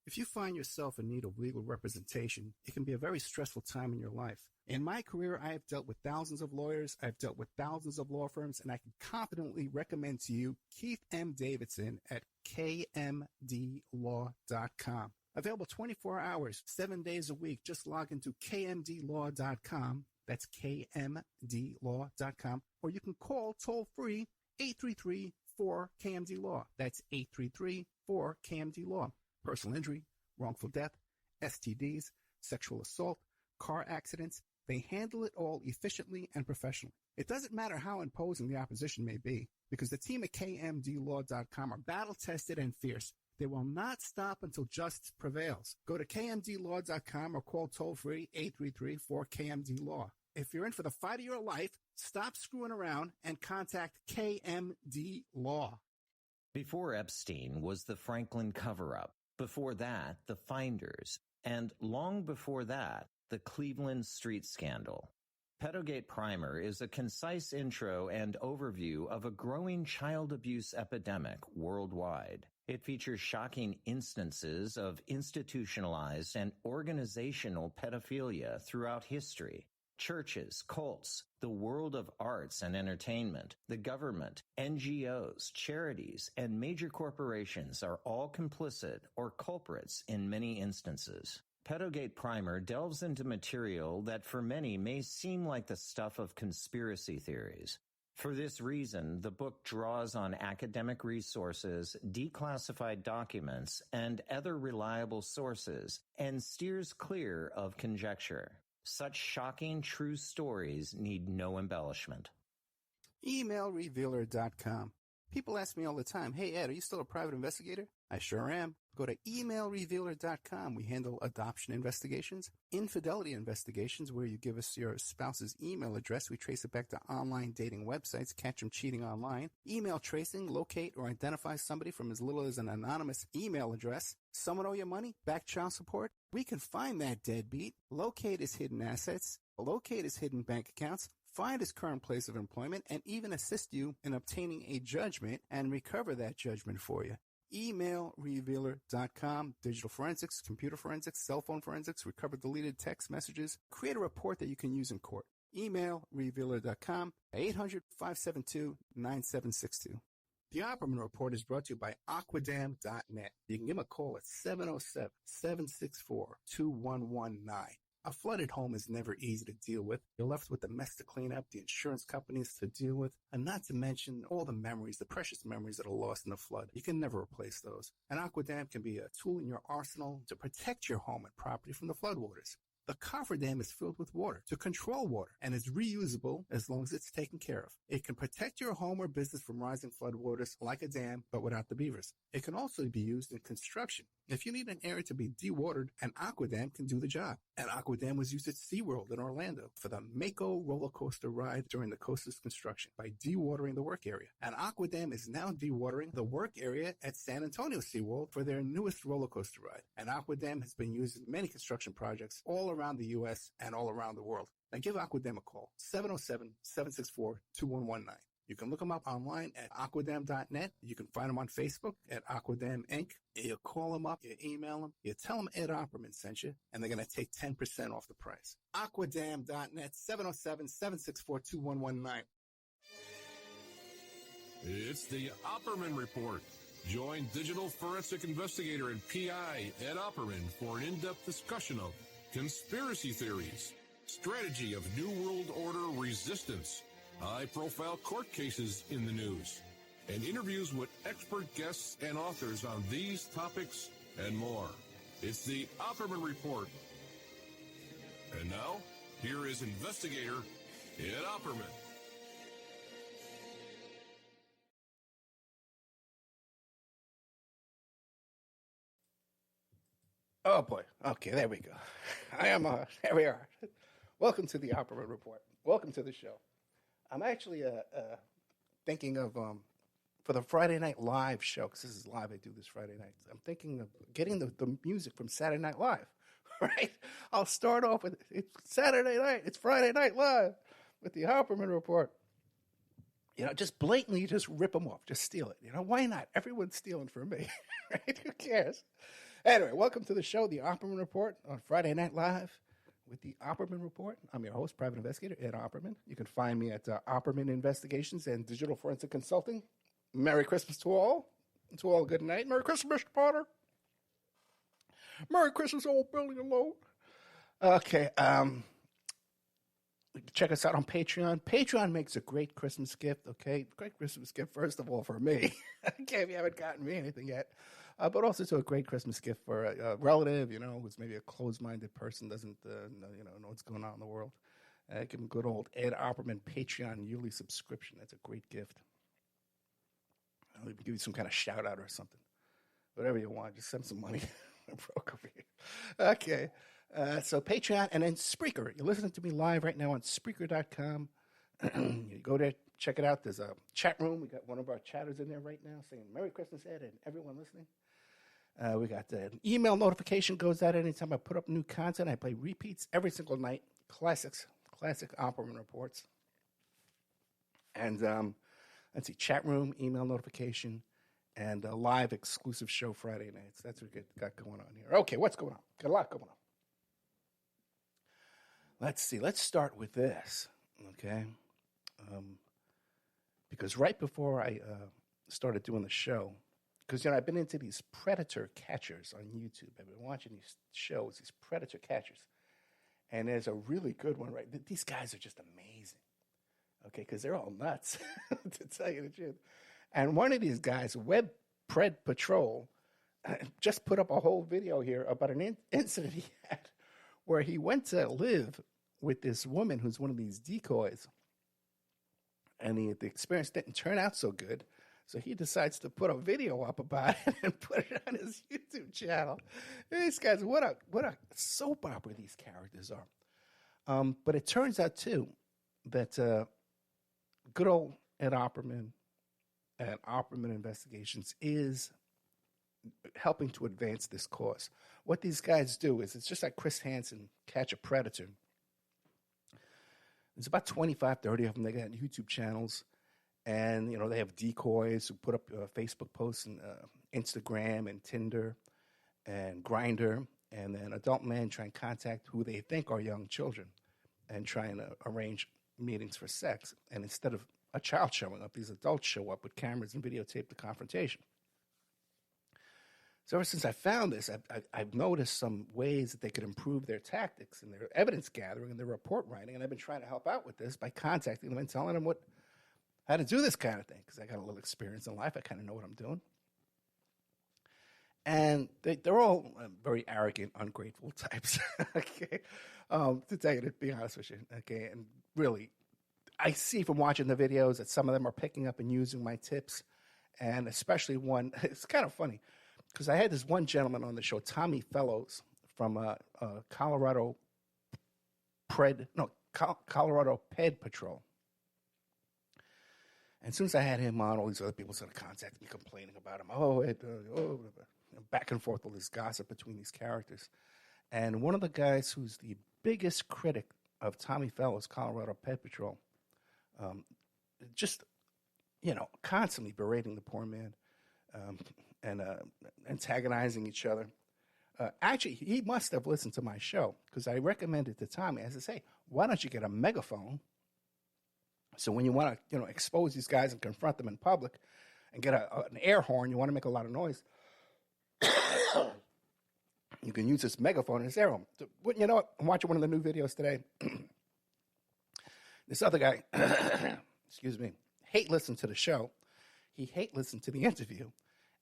If you find yourself in need of legal representation, it can be a very stressful time in your life. In my career, I have dealt with thousands of lawyers, I've dealt with thousands of law firms, and I can confidently recommend to you Keith M. Davidson at kmdlaw.com. Available 24 hours, 7 days a week. Just log into kmdlaw.com. That's kmdlaw.com. Or you can call toll-free 833-4KMD-LAW. That's 833-4KMD-LAW. Personal injury, wrongful death, STDs, sexual assault, car accidents. They handle it all efficiently and professionally. It doesn't matter how imposing the opposition may be, because the team at kmdlaw.com are battle-tested and fierce. They will not stop until justice prevails. Go to kmdlaw.com or call toll-free 833-4KMD-LAW. If you're in for the fight of your life, stop screwing around and contact KMD Law. Before Epstein was the Franklin cover-up. Before that, the Finders. And long before that, the Cleveland Street Scandal. Pedogate Primer is a concise intro and overview of a growing child abuse epidemic worldwide. It features shocking instances of institutionalized and organizational pedophilia throughout history. Churches, cults, the world of arts and entertainment, the government, NGOs, charities, and major corporations are all complicit or culprits in many instances. Pedogate Primer delves into material that for many may seem like the stuff of conspiracy theories. For this reason, the book draws on academic resources, declassified documents, and other reliable sources, and steers clear of conjecture. Such shocking true stories need no embellishment. Emailrevealer.com. People ask me all the time, hey Ed, are you still a private investigator? I sure am. Go to emailrevealer.com. We handle adoption investigations, infidelity investigations, where you give us your spouse's email address. We trace it back to online dating websites, catch them cheating online. Email tracing, locate or identify somebody from as little as an anonymous email address. Someone owe you money? Back child support? We can find that deadbeat, locate his hidden assets, locate his hidden bank accounts, find his current place of employment, and even assist you in obtaining a judgment and recover that judgment for you. Emailrevealer.com. Digital forensics, computer forensics, cell phone forensics, recover deleted text messages. Create a report that you can use in court. Emailrevealer.com, 800-572-9762. The Opperman Report is brought to you by Aquadam.net. You can give them a call at 707-764-2119. A flooded home is never easy to deal with. You're left with the mess to clean up, the insurance companies to deal with, and not to mention all the memories, the precious memories that are lost in the flood. You can never replace those. And Aquadam can be a tool in your arsenal to protect your home and property from the floodwaters. The cofferdam is filled with water to control water and is reusable as long as it's taken care of. It can protect your home or business from rising floodwaters like a dam, but without the beavers. It can also be used in construction. If you need an area to be dewatered, an Aquadam can do the job. An Aquadam was used at SeaWorld in Orlando for the Mako roller coaster ride during the coaster's construction by dewatering the work area. An Aquadam is now dewatering the work area at San Antonio SeaWorld for their newest roller coaster ride. An Aquadam has been used in many construction projects all around the U.S. and all around the world. Now give Aquadam a call, 707-764-2119. You can look them up online at aquadam.net. You can find them on Facebook at Aquadam Inc. You call them up, you email them, you tell them Ed Opperman sent you, and they're going to take 10% off the price. Aquadam.net, 707-764-2119. It's the Opperman Report. Join digital forensic investigator and PI Ed Opperman for an in-depth discussion of conspiracy theories, strategy of New World Order resistance, high-profile court cases in the news, and interviews with expert guests and authors on these topics and more. It's the Opperman Report. And now, here is investigator Ed Opperman. Oh boy. Okay, there we go. There we are. Welcome to the Opperman Report. Welcome to the show. I'm actually thinking of, for the Friday Night Live show, because this is live, I do this Friday night, I'm thinking of getting the music from Saturday Night Live, right? I'll start off with, it's Saturday night, it's Friday Night Live, with the Opperman Report. You know, just blatantly just rip them off, just steal it. You know, why not? Everyone's stealing from me, right? Who cares? Anyway, welcome to the show, The Opperman Report, on Friday Night Live with The Opperman Report. I'm your host, private investigator Ed Opperman. You can find me at Opperman Investigations and Digital Forensic Consulting. Merry Christmas to all. To all, good night. Merry Christmas, Mr. Potter. Merry Christmas, old Billy and Load. Okay, check us out on Patreon. Patreon makes a great Christmas gift, okay? Great Christmas gift, first of all, for me. Okay, if you haven't gotten me anything yet. But also to a great Christmas gift for a relative, who's maybe a closed-minded person, doesn't know what's going on in the world. Give them good old Ed Opperman Patreon yearly subscription. That's a great gift. I'll even give you some kind of shout-out or something. Whatever you want, just send some money. I'm broke over here. Okay. So Patreon and then Spreaker. You're listening to me live right now on Spreaker.com. You go there, check it out. There's a chat room. We got one of our chatters in there right now saying Merry Christmas, Ed, and everyone listening. We got an email notification goes out anytime I put up new content. I play repeats every single night. Classic Opperman reports. And let's see, chat room, email notification, and a live exclusive show Friday nights. That's what we got going on here. Okay, what's going on? Got a lot going on. Let's see. Let's start with this, okay? Because right before I started doing the show, because I've been into these predator catchers on YouTube. I've been watching these shows, these predator catchers, and there's a really good one. Right, these guys are just amazing. Okay, because they're all nuts, to tell you the truth. And one of these guys, Web Pred Patrol, just put up a whole video here about an incident he had where he went to live with this woman who's one of these decoys. And the experience didn't turn out so good. So he decides to put a video up about it and put it on his YouTube channel. These guys, what a soap opera these characters are. But it turns out, too, that good old Ed Opperman and Opperman Investigations is helping to advance this cause. What these guys do is, it's just like Chris Hansen, Catch a Predator. There's about 25, 30 of them. They got YouTube channels. And, they have decoys who put up Facebook posts and Instagram and Tinder and Grindr. And then adult men try and contact who they think are young children and trying to arrange meetings for sex. And instead of a child showing up, these adults show up with cameras and videotape the confrontation. So ever since I found this, I've noticed some ways that they could improve their tactics and their evidence gathering and their report writing. And I've been trying to help out with this by contacting them and telling them how to do this kind of thing, because I got a little experience in life. I kind of know what I'm doing. And they're all very arrogant, ungrateful types, okay, to be honest with you, okay? And really, I see from watching the videos that some of them are picking up and using my tips, and especially one, it's kind of funny, because I had this one gentleman on the show, Tommy Fellows, from Colorado Ped Patrol. And as soon as I had him on, all these other people started contacting me, complaining about him. Back and forth, all this gossip between these characters. And one of the guys who's the biggest critic of Tommy Fellows, Colorado Ped Patrol, just, constantly berating the poor man and antagonizing each other. Actually, he must have listened to my show, because I recommended to Tommy, as I say, why don't you get a megaphone? So when you want to, expose these guys and confront them in public and get an air horn, you want to make a lot of noise, you can use this megaphone as air horn. So, you know what? I'm watching one of the new videos today. This other guy, excuse me, hate listened to the show. He hate listened to the interview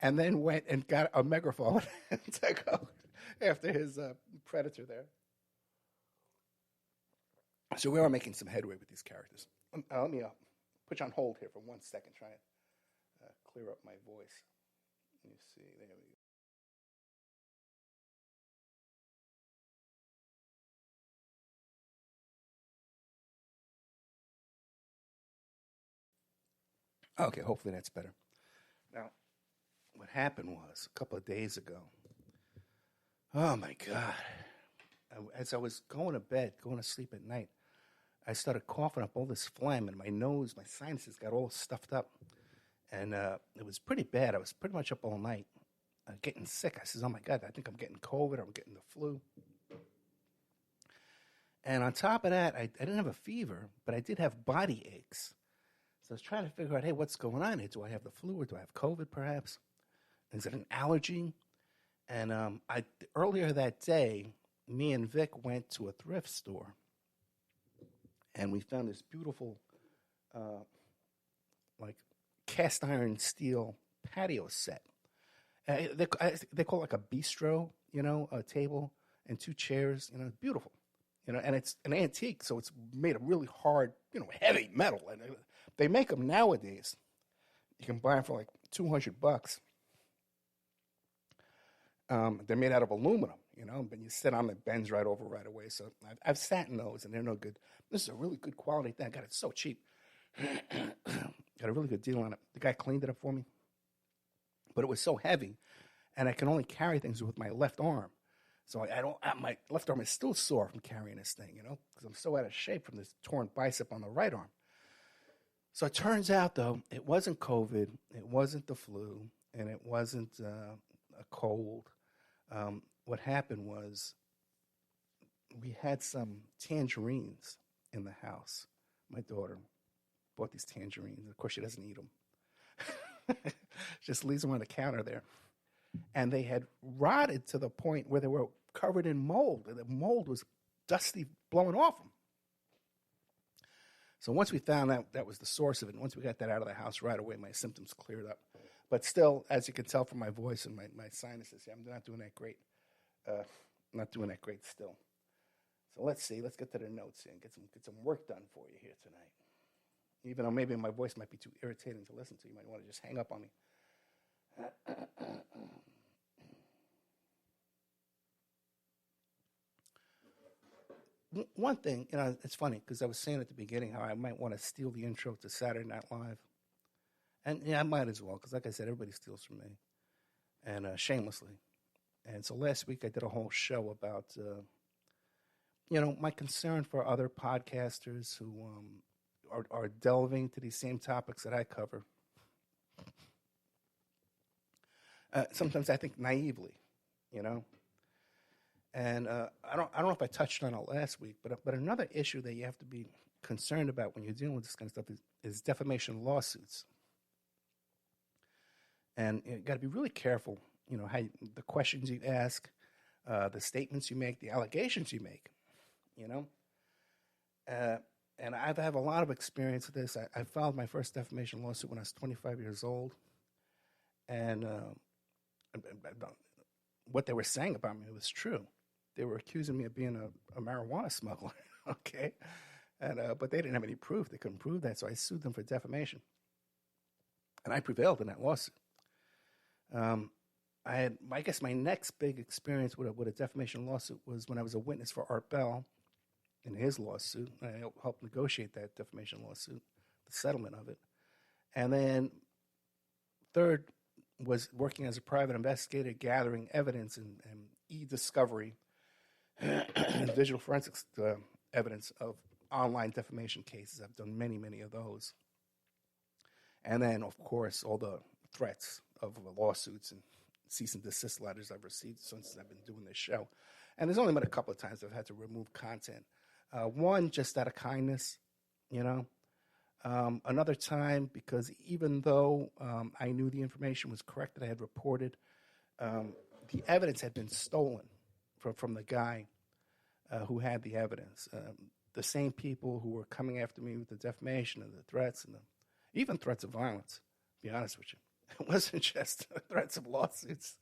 and then went and got a megaphone to go after his predator there. So we are making some headway with these characters. Let me put you on hold here for 1 second, try and clear up my voice. Let me see. There we go. Okay, hopefully that's better. Now, what happened was a couple of days ago, oh my God, as I was going to sleep at night, I started coughing up all this phlegm in my nose. My sinuses got all stuffed up. And it was pretty bad. I was pretty much up all night. getting sick. I says, oh, my God, I think I'm getting COVID or I'm getting the flu. And on top of that, I didn't have a fever, but I did have body aches. So I was trying to figure out, hey, what's going on here? Do I have the flu or do I have COVID perhaps? Is it an allergy? And earlier that day, me and Vic went to a thrift store, and we found this beautiful, like cast iron steel patio set. They call it like a bistro, a table and 2 chairs. It's beautiful, and it's an antique, so it's made of really hard, heavy metal. And they make them nowadays. You can buy them for like $200. They're made out of aluminum, but you sit on it, bends right over right away. So I've sat in those, and they're no good. This is a really good quality thing. I got it so cheap. Got a really good deal on it. The guy cleaned it up for me. But it was so heavy, and I can only carry things with my left arm. So my left arm is still sore from carrying this thing, because I'm so out of shape from this torn bicep on the right arm. So it turns out, though, it wasn't COVID, it wasn't the flu, and it wasn't a cold. What happened was we had some tangerines in the house. My daughter bought these tangerines. Of course, she doesn't eat them. Just leaves them on the counter there. And they had rotted to the point where they were covered in mold. And the mold was dusty, blowing off them. So once we found out that was the source of it, and once we got that out of the house right away, my symptoms cleared up. But still, as you can tell from my voice and my sinuses, I'm not doing that great. Not doing that great still. So let's see. Let's get to the notes here and get some work done for you here tonight. Even though maybe my voice might be too irritating to listen to, you might want to just hang up on me. One thing, it's funny because I was saying at the beginning how I might want to steal the intro to Saturday Night Live. And I might as well, because like I said, everybody steals from me, and shamelessly. And so last week I did a whole show about, my concern for other podcasters who are delving to these same topics that I cover. Sometimes I think naively, And I don't know if I touched on it last week, but another issue that you have to be concerned about when you're dealing with this kind of stuff is defamation lawsuits. And you got to be really careful, how the questions you ask, the statements you make, the allegations you make, And I have a lot of experience with this. I filed my first defamation lawsuit when I was 25 years old. And what they were saying about me was true. They were accusing me of being a marijuana smuggler, okay? But they didn't have any proof. They couldn't prove that, so I sued them for defamation. And I prevailed in that lawsuit. I guess my next big experience with a defamation lawsuit was when I was a witness for Art Bell in his lawsuit. I helped negotiate that defamation lawsuit, the settlement of it. And then third was working as a private investigator, gathering evidence and e-discovery and digital forensics evidence of online defamation cases. I've done many, many of those. And then, of course, all the threats of lawsuits and cease and desist letters I've received since I've been doing this show. And there's only been a couple of times I've had to remove content. One, just out of kindness, Another time, because even though I knew the information was correct that I had reported, the evidence had been stolen from the guy who had the evidence. The same people who were coming after me with the defamation and the threats and even threats of violence, to be honest with you. It wasn't just threats of lawsuits.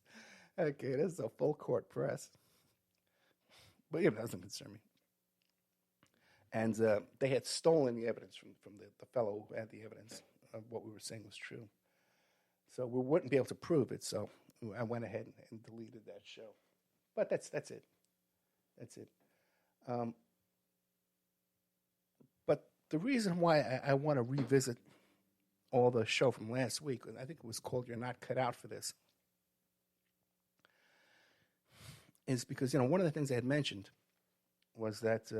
Okay, this is a full court press. But it doesn't concern me. And they had stolen the evidence from the fellow who had the evidence of what we were saying was true. So we wouldn't be able to prove it, so I went ahead and deleted that show. But that's it. That's it. But the reason why I want to revisit all the show from last week, I think it was called You're Not Cut Out for This, is because, one of the things I had mentioned was that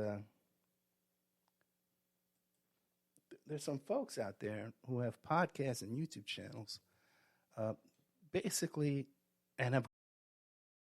there's some folks out there who have podcasts and YouTube channels basically and have